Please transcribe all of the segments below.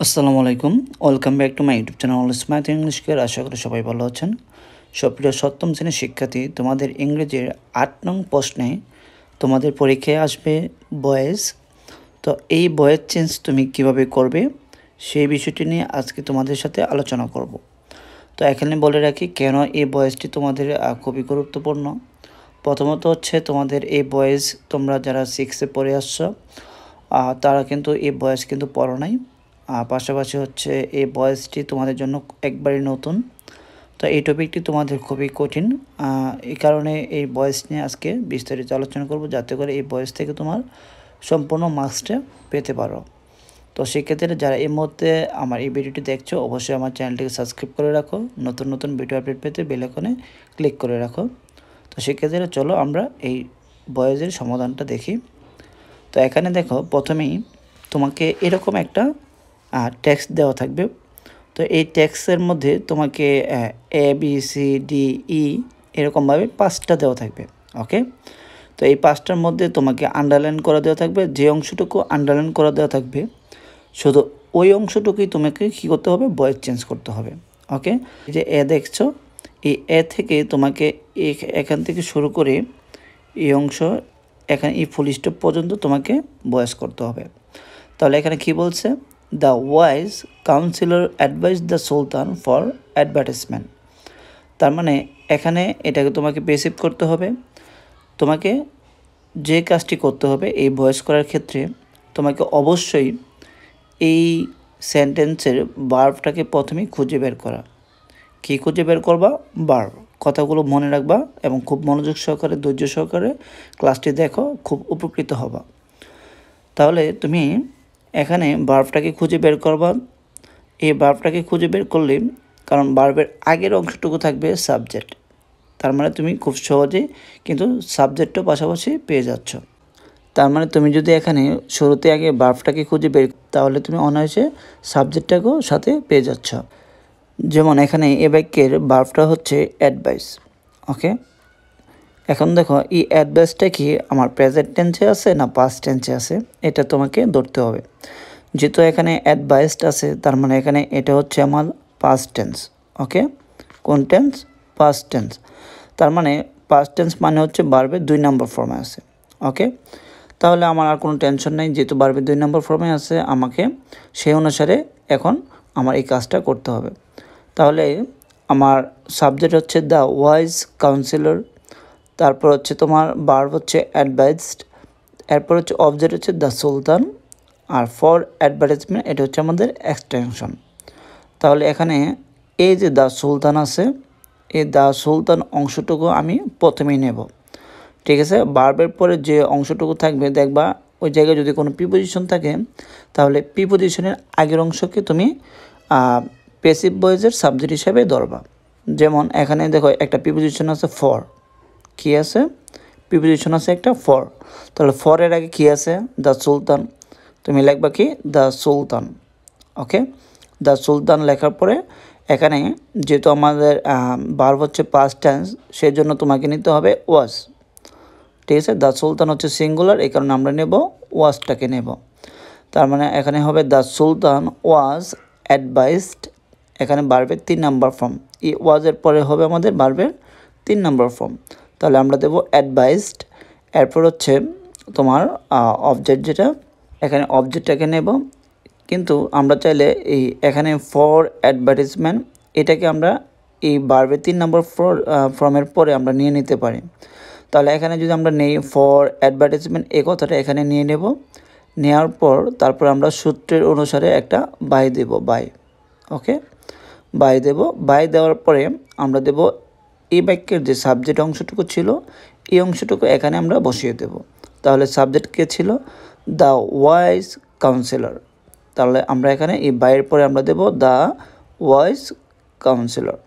আসসালামু আলাইকুম। Welcome back to my YouTube channel smart English care. আশা করি সবাই ভালো আছেন। সুপ্রিয় সপ্তম শ্রেণীর শিক্ষার্থী, তোমাদের ইংরেজির ৮ নং প্রশ্নে তোমাদের পরীক্ষায় আসবে ভয়েস। তো এই ভয়েস চেঞ্জ তুমি কিভাবে করবে সেই বিষয়টি নিয়ে আজকে তোমাদের সাথে আলোচনা করব। তো এখানে বলে রাখি কেন এই ভয়েসটি তোমাদের খুবই গুরুত্বপূর্ণ। প্রথমত হচ্ছে তোমাদের এই ভয়েস তোমরা যারা 6-এ পড়ে আসছো তারা কিন্তু এই ভয়েস কিন্তু পড়ো নাই। পাশাপাশি হচ্ছে এই ভয়েসটি তোমাদের জন্য একবারই নতুন। তো এই টপিকটি তোমাদের খুবই কঠিন। এই কারণে এই ভয়েস নিয়ে আজকে বিস্তারিত আলোচনা করব, যাতে করে এই ভয়েস থেকে তোমার সম্পূর্ণ মার্কসটা পেতে পারো। তো সেক্ষেত্রে যারা এই মুহূর্তে আমার এই ভিডিওটি দেখছো, অবশ্যই আমার চ্যানেলটিকে সাবস্ক্রাইব করে রাখো। নতুন নতুন ভিডিও আপডেট পেতে বেল আইকনে ক্লিক করে রাখো। তো সেক্ষেত্রে চলো আমরা এই ভয়েসের সমাধানটা দেখি। তো এখানে দেখো, প্রথমেই তোমাকে এরকম একটা টেক্সট দেওয়া থাকবে। তো এই টেক্সটের মধ্যে তোমাকে ABCDE এরকমভাবে 5টা দেওয়া থাকবে। ওকে, তো এই 5টার মধ্যে তোমাকে আন্ডারলাইন করা দেওয়া থাকবে। যে অংশটুকু আন্ডারলাইন করা দেওয়া থাকবে শুধু ওই অংশটুকুই তোমাকে কী করতে হবে, ভয়েস চেঞ্জ করতে হবে। ওকে, যে দেখছো, এই থেকে তোমাকে এখান থেকে শুরু করে এই অংশ এখানে এই ফুল স্টপ পর্যন্ত তোমাকে ভয়েস করতে হবে। তাহলে এখানে কি বলছে, the wise councillor advice the Sultan for advertisement. তার মানে এখানে এটাকে তোমাকে পেসিভ করতে হবে। তোমাকে যে কাজটি করতে হবে এই ভয়েস করার ক্ষেত্রে, তোমাকে অবশ্যই এই সেন্টেন্সের ভার্বটাকে প্রথমেই খুঁজে বের করা। কী খুঁজে বের করবা? ভার্ব। কথাগুলো মনে রাখবা এবং খুব মনোযোগ সহকারে, ধৈর্য সহকারে ক্লাসটি দেখো, খুব উপকৃত হবা। তাহলে তুমি এখানে ভার্বটাকে খুঁজে বের করবা। এই ভার্বটাকে খুঁজে বের করলে, কারণ ভার্বের আগের অংশটুকু থাকবে সাবজেক্ট, তার মানে তুমি খুব সহজেই কিন্তু সাবজেক্টও পাশাপাশি পেয়ে যাচ্ছ। তার মানে তুমি যদি এখানে শুরুতে আগে ভার্বটাকে খুঁজে বের, তাহলে তুমি অনায়াসে সাবজেক্টটাকেও সাথে পেয়ে যাচ্ছ। যেমন এখানে এ বাক্যের ভার্বটা হচ্ছে অ্যাডভাইস। ওকে, এখন দেখো এই অ্যাডভাইসটা কি আমার প্রেজেন্ট টেন্সে আছে না পাস্ট টেন্সে আছে, এটা তোমাকে ধরতে হবে। যেহেতু এখানে অ্যাডভাইসড আছে, তার মানে এখানে এটা হচ্ছে আমার পাস্ট টেন্স। ওকে, কোন টেন্স? Past tense. তার মানে পাস্ট টেন্স মানে হচ্ছে ভার্বের 2 নম্বর ফর্মে আছে। ওকে, তাহলে আমার আর কোনো টেনশন নেই, যেহেতু ভার্বের 2 নম্বর ফর্মে আছে, আমাকে সেই অনুসারে এখন আমার এই কাজটা করতে হবে। তাহলে আমার সাবজেক্ট হচ্ছে দ্য ওয়াইজ কাউন্সিলর, তারপর হচ্ছে তোমার ভার্ব হচ্ছে অ্যাডভাইসড, এরপর হচ্ছে অবজেক্ট হচ্ছে দ্য সুলতান, আর ফর অ্যাডভার্টাইজমেন্ট এটা হচ্ছে আমাদের এক্সটেনশন। তাহলে এখানে এই যে দ্য সুলতান আছে, এই দ্য সুলতান অংশটুকু আমি প্রথমেই নেব। ঠিক আছে, ভার্বের পরে যে অংশটুকু থাকবে দেখবা ওই জায়গায় যদি কোনো প্রিপোজিশন থাকে, তাহলে প্রিপোজিশনের আগের অংশকে তুমি প্যাসিভ ভয়েসের সাবজেক্ট হিসাবে ধরবা। যেমন এখানে দেখো একটা প্রিপোজিশন আছে ফর। কী আছে? প্রিপোজিশন আছে একটা ফর। তাহলে ফরের আগে কী আছে? দ্য সুলতান। তুমি লিখবা কি? The Sultan. ওকে, দ্য সুলতান লেখার পরে এখানে যেহেতু আমাদের ভার্ব হচ্ছে পাস্ট টেন্স, সেই জন্য তোমাকে নিতে হবে ওয়াজ। ঠিক আছে, দ্য সুলতান হচ্ছে সিঙ্গুলার, এই কারণে আমরা নেব ওয়াজটাকে নেব। তার মানে এখানে হবে দ্য সুলতান ওয়াজ অ্যাডভাইসড, এখানে ভার্বের 3 নম্বর ফর্ম। এই ওয়াজের পরে হবে আমাদের ভার্বের 3 নম্বর ফর্ম। তাহলে আমরা দেব অ্যাডভাইসড। এরপর হচ্ছে তোমার অবজেক্ট, যেটা এখানে অবজেক্টটাকে নেব, কিন্তু আমরা চাইলে এই এখানে ফর অ্যাডভার্টাইজমেন্ট এটাকে আমরা এই ভার্বের 3 নম্বর ফর্মের পরে আমরা নিয়ে নিতে পারি। তাহলে এখানে যদি আমরা নেই ফর অ্যাডভার্টাইজমেন্ট, এই কথাটা এখানে নিয়ে নেব। নেওয়ার পর তারপর আমরা সূত্রের অনুসারে একটা বাই দেব, বাই। ওকে, বাই দেব। বাই দেওয়ার পরে আমরা দেব এই বাক্যের যে সাবজেক্ট অংশটুকু ছিল, এই অংশটুকু এখানে আমরা বসিয়ে দেব। তাহলে সাবজেক্ট কে ছিল? The wise councillor. তাহলে আমরা এখানে এই বাইয়ের পরে আমরা দেব দ্য ওয়াইজ কাউন্সিলর।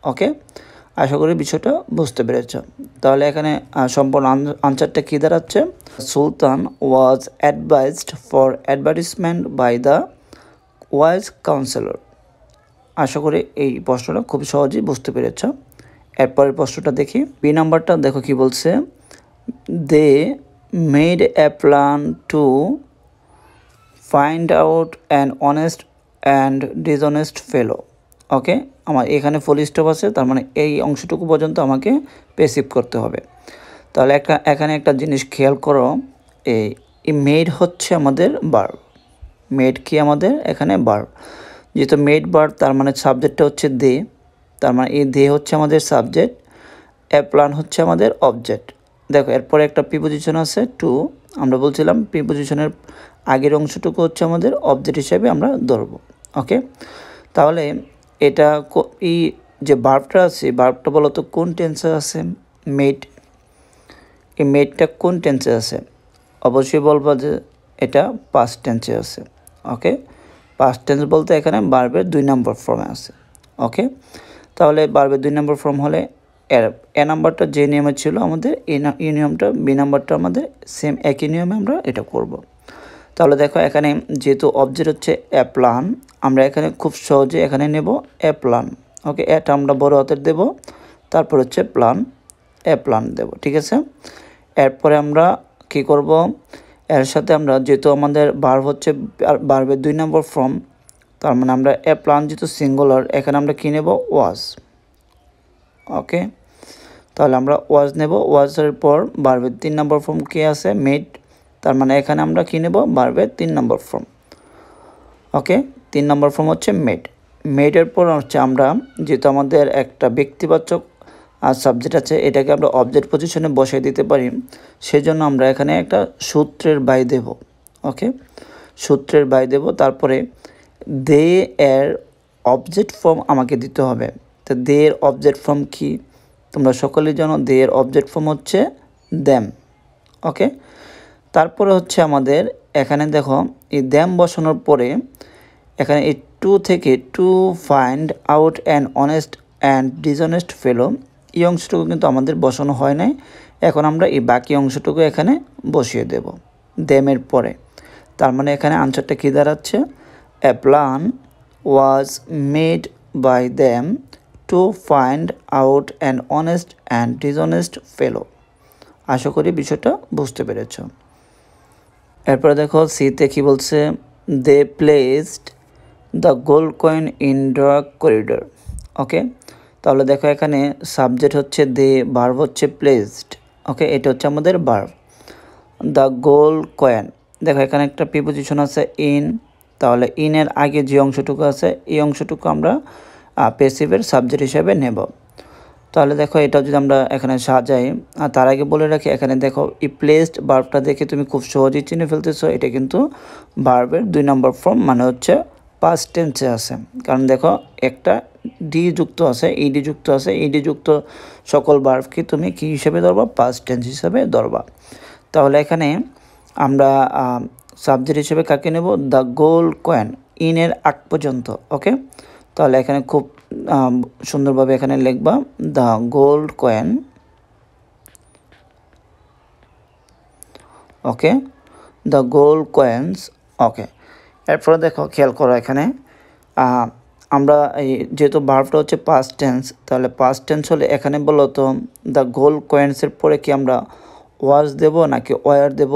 ওকে, আশা করি বিষয়টা বুঝতে পেরেছ। তাহলে এখানে সম্পূর্ণ আনসারটা কী দাঁড়াচ্ছে? Sultan was advised for advertisement by the wise counsellor. আশা করি এই প্রশ্নটা খুব সহজেই বুঝতে পেরেছ। এরপরের প্রশ্নটা দেখি, বি নাম্বারটা দেখো কি বলছে। They made a plan to find out an honest and dishonest fellow. Okay, আমার এখানে ফুল স্টপ আছে, তার মানে এই অংশটুকু পর্যন্ত আমাকে প্যাসিভ করতে হবে। তাহলে এখানে একটা জিনিস খেয়াল করো, এই মেড হচ্ছে আমাদের ভার্ব। মেড কি আমাদের এখানে ভার্ব, যেহেতু মেড ভার্ব তার মানে সাবজেক্টটা হচ্ছে দে, তার মানে এই দে হচ্ছে আমাদের সাবজেক্ট, এ প্ল্যান হচ্ছে আমাদের অবজেক্ট। দেখো এরপরে একটা প্রিপোজিশন আছে টু, আমরা বলছিলাম প্রিপোজিশনের আগের অংশটুকু হচ্ছে আমাদের অবজেক্ট হিসেবে আমরা ধরবো। ওকে, তাহলে এটা এই যে ভার্বটা আছে, ভার্বটা বলতো কোন টেন্সে আছে? মেড। এই মেডটা কোন টেন্সে আছে? অবশ্যই বলবো যে এটা পাস্ট টেন্সে আছে। ওকে, পাস্ট টেন্স বলতে এখানে ভার্বের 2 নম্বর ফর্মে আছে। ওকে, তাহলে ভার্বের 2 নম্বর ফর্ম হলে এ নাম্বারটা যে নিয়মে ছিল আমাদের এই নিয়মটা, বি নাম্বারটা আমাদের সেম একই নিয়মে আমরা এটা করব। তাহলে দেখো এখানে যেহেতু অবজেক্ট হচ্ছে এ প্ল্যান, আমরা এখানে খুব সহজে এখানে নেব এ প্ল্যান। ওকে, এটা আমরা বড় হাতের দেব, তারপর হচ্ছে প্ল্যান, এ প্ল্যান দেব। ঠিক আছে, এরপরে আমরা কি করব, এর সাথে আমরা যেহেতু আমাদের ভার্ব হচ্ছে ভার্বের 2 নম্বর ফর্ম, তার মানে আমরা এ প্ল্যান যেহেতু সিঙ্গুলার, এখানে আমরা কি নেব? ওয়াজ। ওকে, তাহলে আমরা ওয়াজ নেব, ওয়াজের পর ভার্বের 3 নম্বর ফর্ম কি আছে? মেড। তার মানে এখানে আমরা কি নেব? ভার্বের 3 নম্বর ফর্ম। ওকে, 3 নম্বর ফর্ম হচ্ছে মেড। মেডের পর হচ্ছে আমরা যেহেতু আমাদের একটা ব্যক্তিবাচক আর সাবজেক্ট আছে, এটাকে আমরা অবজেক্ট পজিশনে বসাই দিতে পারি, সেজন্য আমরা এখানে একটা সূত্রের বাই দেব। ওকে, সূত্রের বাই দেব, তারপরে দে এর অবজেক্ট ফর্ম আমাকে দিতে হবে। তো দে এর অবজেক্ট ফর্ম কি তোমরা সকলেই জানো, দে এর অবজেক্ট ফর্ম হচ্ছে দ্যাম। ওকে, তারপরে হচ্ছে আমাদের এখানে দেখো এই দ্যাম বসানোর পরে এখানে এই টু থেকে to find out an honest and dishonest fellow, এই অংশটুকু কিন্তু আমাদের বসানো হয় নাই। এখন আমরা এই বাকি অংশটুকু এখানে বসিয়ে দেব দ্যামের পরে। তার মানে এখানে আনসারটা কী দাঁড়াচ্ছে? A plan was made by them to find out an honest and dishonest fellow. আশা করি বিষয়টা বুঝতে পেরেছ। এরপরে দেখো সিতে কি বলছে, they placed the gold coin in the corridor. Okay, তাহলে দেখো এখানে সাবজেক্ট হচ্ছে দে, ভার্ব হচ্ছে প্লেসড। ওকে, এটা হচ্ছে আমাদের ভার্ব। দ্য গোল্ড কয়েন, দেখো এখানে একটা প্রিপোজিশন আছে ইন, তাহলে ইনের আগে যে অংশটুকু আছে এই অংশটুকু আমরা প্যাসিভের সাবজেক্ট হিসেবে নেব। তাহলে দেখো এটা যদি আমরা এখানে সাজাই, তার আগে বলে রাখি এখানে দেখো এই প্লেসড ভার্বটা দেখে তুমি খুব সহজেই চিনে ফেলতেছো, এটা কিন্তু ভার্বের 2 নম্বর ফর্ম, মানে হচ্ছে পাস্ট টেন্সে আছে। কারণ দেখো একটা ডি যুক্ত আছে, ইডি যুক্ত আছে, ইডি যুক্ত সকল ভার্বকে তুমি কি হিসেবে ধরবা? পাস্ট টেন্স হিসেবে ধরবা। তাহলে এখানে আমরা সাবজেক্ট হিসেবে কাকে নেব? দ্য গোল্ড কয়েন, ইনের আগ পর্যন্ত। ওকে, তাহলে এখানে খুব সুন্দরভাবে এখানে লিখবা the gold coin. Okay, the gold coins. Okay, এরপরে দেখো খেয়াল করো এখানে আমরা যেহেতু ভার্বটা হচ্ছে পাস্ট টেন্স, তাহলে পাস্ট টেন্স হলে এখানে বলো তো দ্য গোল্ড কয়েন্সের পরে কি আমরা ওয়াজ দেব নাকি ওয়ার দেব?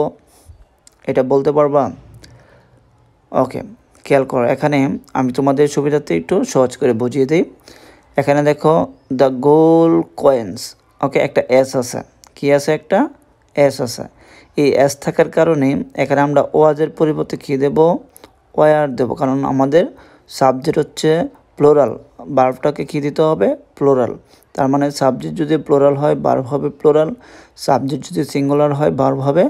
এটা বলতে পারবা? ওকে, খেয়াল করো এখানে আমি তোমাদের সুবিধার্থে একটু সহজ করে বুঝিয়ে দিই। এখানে দেখো দ্য গোল্ড কয়েন্স। ওকে, একটা এস আছে, কি আছে? একটা এস আছে। এই এস থাকার কারণে এখানে আমরা ওয়াজের পরিবর্তে কী দেব? ওয়ার দেব, কারণ আমাদের সাবজেক্ট হচ্ছে প্লোরাল, ভার্বটাকে কী দিতে হবে? প্লোরাল। তার মানে সাবজেক্ট যদি প্লোরাল হয় ভার্ব হবে প্লোরাল, সাবজেক্ট যদি সিঙ্গুলার হয় ভার্ব হবে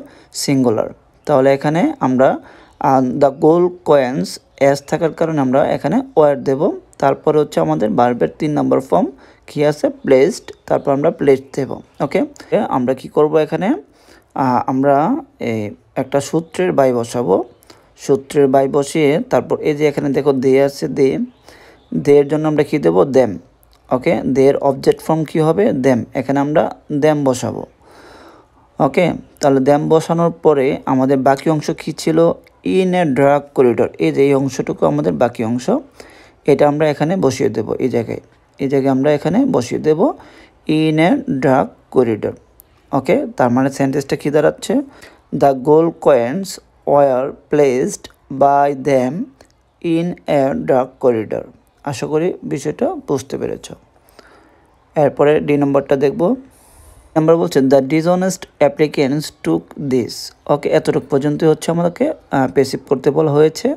সিঙ্গুলার। তাহলে এখানে আমরা দ্য গোল্ড কয়েন্স এস থাকার কারণে আমরা এখানে ওয়ার দেব। তারপরে হচ্ছে আমাদের ভার্বের 3 নম্বর ফর্ম কী আছে? প্লেসড, তারপর আমরা প্লেসড দেব। ওকে, আমরা কি করব এখানে? আমরা একটা সূত্রের বাই বসাবো। সূত্রের বাই বসিয়ে তারপর এই যে এখানে দেখো দে আছে, দে এর জন্য আমরা কী দেবো? দ্যাম। ওকে, দের অবজেক্ট ফর্ম কী হবে? দ্যাম। এখানে আমরা দ্যাম বসাবো। ওকে, তাহলে দ্যাম বসানোর পরে আমাদের বাকি অংশ কী ছিল? ইন এ ড্রাগ করিডোর, এই যে এই অংশটুকু আমাদের বাকি অংশ, এটা আমরা এখানে বসিয়ে দেব। এই জায়গায় আমরা এখানে বসিয়ে দেব in a dark corridor. Okay, তার মানে সেন্টেন্সটা কী দাঁড়াচ্ছে? The gold coins were placed by them in a dark corridor. আশা করি বিষয়টা বুঝতে পেরেছ। এরপরে ডি নম্বরটা দেখব। নাম্বার বলছে the dishonest applicants took this. Okay, এতটুকু পর্যন্ত হচ্ছে আমাদেরকে পেসিভ করতে বলা হয়েছে।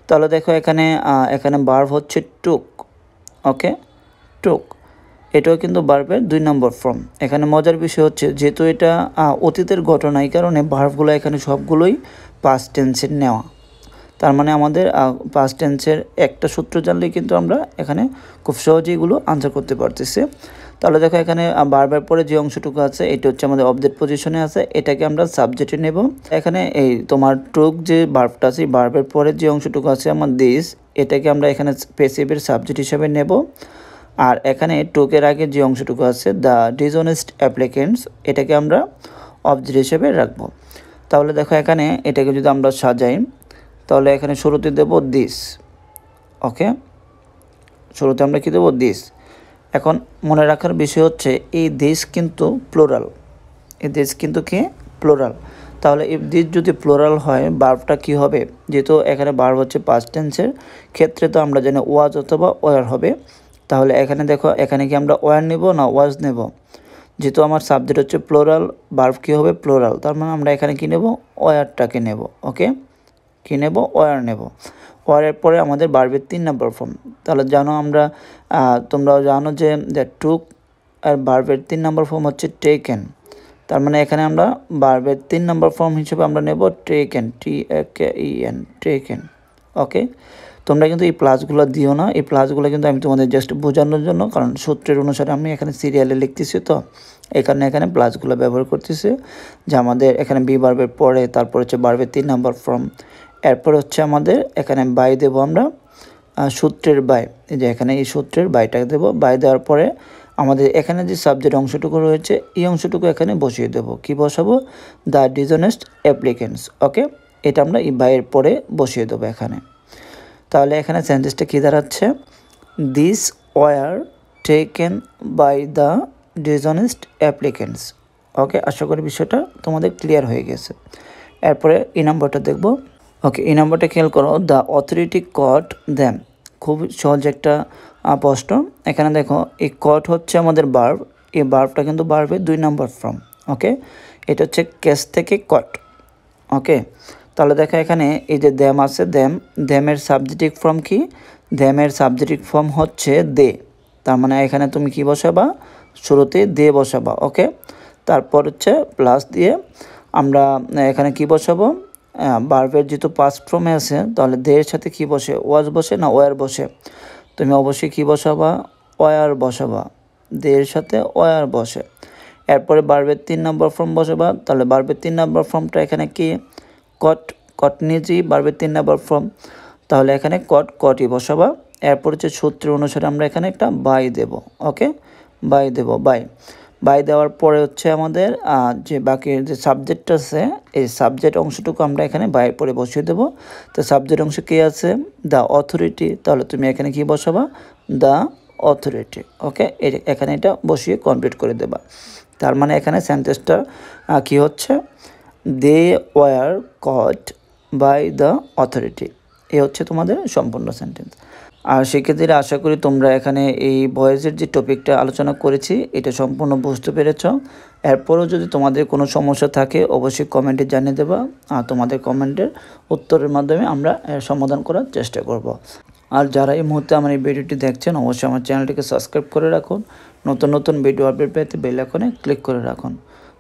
তাহলে দেখো এখানে এখানে ভার্ব হচ্ছে টুক। ওকে, টুক এটাও কিন্তু ভার্বের 2 নম্বর ফর্ম। এখানে মজার বিষয় হচ্ছে যেহেতু এটা অতীতের ঘটনা, এই কারণে ভার্বগুলো এখানে সবগুলোই পাস্ট টেন্সের নেওয়া। তার মানে আমাদের পাস্ট টেন্সের একটা সূত্র জানলেই কিন্তু আমরা এখানে খুব সহজেই এগুলো আনসার করতে পারতেছি। তাহলে দেখো এখানে ভার্বের পরে যে অংশটুকু আছে এটা হচ্ছে আমাদের অবজেক্ট পজিশনে আছে, এটাকে আমরা সাবজেক্টে নেব। এখানে এই তোমার টুক যে ভার্বটা আছে, ভার্বের পরে যে অংশটুকু আছে আমার দিস, এটাকে আমরা এখানে পেসিভের সাবজেক্ট হিসেবে নেব। আর এখানে টুকের আগে যে অংশটুকু আছে দ্য ডিসঅনেস্ট অ্যাপ্লিকেন্টস, এটাকে আমরা অবজেক্ট হিসেবে রাখবো। তাহলে দেখো এখানে এটাকে যদি আমরা সাজাই, তাহলে এখানে শুরুতে দেব দিস। ওকে, শুরুতে আমরা কি দেব দিস। এখন মনে রাখার বিষয় হচ্ছে এই দিস কিন্তু প্লোরাল, এই দিস কিন্তু কি প্লোরাল। তাহলে এই দিস যদি প্লোরাল হয় ভার্বটা কি হবে, যেহেতু এখানে ভার্ব হচ্ছে পাস্ট টেন্সের ক্ষেত্রে তো আমরা জানি ওয়াজ অথবা ওয়ার হবে। তাহলে এখানে দেখো এখানে কি আমরা ওয়ার নেব না ওয়াজ নেব, যেহেতু আমার সাবজেক্ট হচ্ছে প্লোরাল, ভার্ব কী হবে প্লোরাল, তার মানে আমরা এখানে কি নেব ওয়ারটাকে নেব। ওকে, কী নেব ওয়ার নেব। ওয়ারের পরে আমাদের ভার্বের 3 নম্বর ফর্ম। তাহলে জানো আমরা তোমরাও জানো যে টুক আর ভার্বের 3 নম্বর ফর্ম হচ্ছে টেকেন। তার মানে এখানে আমরা ভার্বের 3 নম্বর ফর্ম হিসেবে আমরা নেব টেকেন, TAKEN, টেকেন। ওকে, তোমরা কিন্তু এই প্লাসগুলো দিও না, এই প্লাসগুলো কিন্তু আমি তোমাদের জাস্ট বোঝানোর জন্য, কারণ সূত্রের অনুসারে আমি এখানে সিরিয়ালে লিখতেছি, তো এই কারণে এখানে প্লাসগুলো ব্যবহার করতেছি। যে আমাদের এখানে বি ভার্বের পরে তারপর হচ্ছে ভার্বের 3 নম্বর ফর্ম, এরপর হচ্ছে আমাদের এখানে বাই দেব আমরা, সূত্রের বাই, এই যে এখানে এই সূত্রের বাইটা দেব। বাই দেওয়ার পরে আমাদের এখানে যে সাবজেক্ট অংশটুকু রয়েছে এই অংশটুকু এখানে বসিয়ে দেব। কি বসাবো, দ্য ডিসঅনেস্ট অ্যাপ্লিকেন্টস। ওকে, এটা আমরা এই বাইয়ের পরে বসিয়ে দেবো এখানে। তাহলে এখানে সেন্টেন্সটা কী দাঁড়াচ্ছে, this were taken by the dishonest applicants. Okay, আশা করি বিষয়টা তোমাদের ক্লিয়ার হয়ে গেছে। এরপরে এই নম্বরটা দেখব। ওকে, এই নম্বরটা খেয়াল করো, দ্য অথরিটি কট দ্যাম। খুব সহজ একটা প্রশ্ন। এখানে দেখো এই কট হচ্ছে আমাদের ভার্ব, এই ভার্বটা কিন্তু ভার্বের 2 নম্বর ফর্ম। ওকে, এটা হচ্ছে কেস থেকে কট। ওকে, তাহলে দেখো এখানে এই যে দ্যাম আছে, দ্যামের সাবজেক্টিভ ফর্ম কি, দ্যামের সাবজেক্টিভ ফর্ম হচ্ছে দে। তার মানে এখানে তুমি কি বসাবা, শুরুতে দে বসাবা। ওকে, তারপর হচ্ছে প্লাস দিয়ে আমরা এখানে কি বসাবো, ভার্বের যেহেতু পাস্ট ফর্মে আছে তাহলে দের সাথে কি বসে, ওয়াজ বসে না ওয়ার বসে, তুমি অবশ্যই কি বসাবা, ওয়ার বসাবা, দের সাথে ওয়ার বসে। এরপরে ভার্বের 3 নম্বর ফর্ম বসাবা। তাহলে ভার্বের 3 নম্বর ফর্মটা এখানে কি কট, কট নিজেই ভার্বের 3 নম্বর ফর্ম, তাহলে এখানে কটই বসাবা। এরপর হচ্ছে সূত্র অনুসারে আমরা এখানে একটা বাই দেব। ওকে, বাই দেব, বাই দেওয়ার পরে হচ্ছে আমাদের যে বাকি যে সাবজেক্ট আছে এই সাবজেক্ট অংশটুকু আমরা এখানে বাইয়ের পরে বসিয়ে দেব। তো সাবজেক্ট অংশ কী আছে, দ্য অথরিটি, তাহলে তুমি এখানে কি বসাবা, দ্য অথরিটি। ওকে, এখানে এটা বসিয়ে কমপ্লিট করে দেবা। তার মানে এখানে সেন্টেন্সটা কি হচ্ছে, they were caught by the authority. এ হচ্ছে তোমাদের সম্পূর্ণ সেন্টেন্স। আর সেক্ষেত্রে আশা করি তোমরা এখানে এই ভয়েসের যে টপিকটা আলোচনা করেছি এটা সম্পূর্ণ বুঝতে পেরেছ। এরপরও যদি তোমাদের কোনো সমস্যা থাকে অবশ্যই কমেন্টে জানিয়ে দেবা, আর তোমাদের কমেন্টের উত্তরের মাধ্যমে আমরা এর সমাধান করার চেষ্টা করব। আর যারা এই মুহূর্তে আমার এই ভিডিওটি দেখছেন অবশ্যই আমার চ্যানেলটিকে সাবস্ক্রাইব করে রাখুন, নতুন নতুন ভিডিও আপডেট পেতে বেল আইকনে ক্লিক করে রাখুন।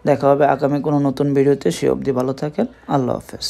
দেখা হবে আগামী কোনো নতুন ভিডিওতে, সে অবধি ভালো থাকেন, আল্লাহ হাফেজ।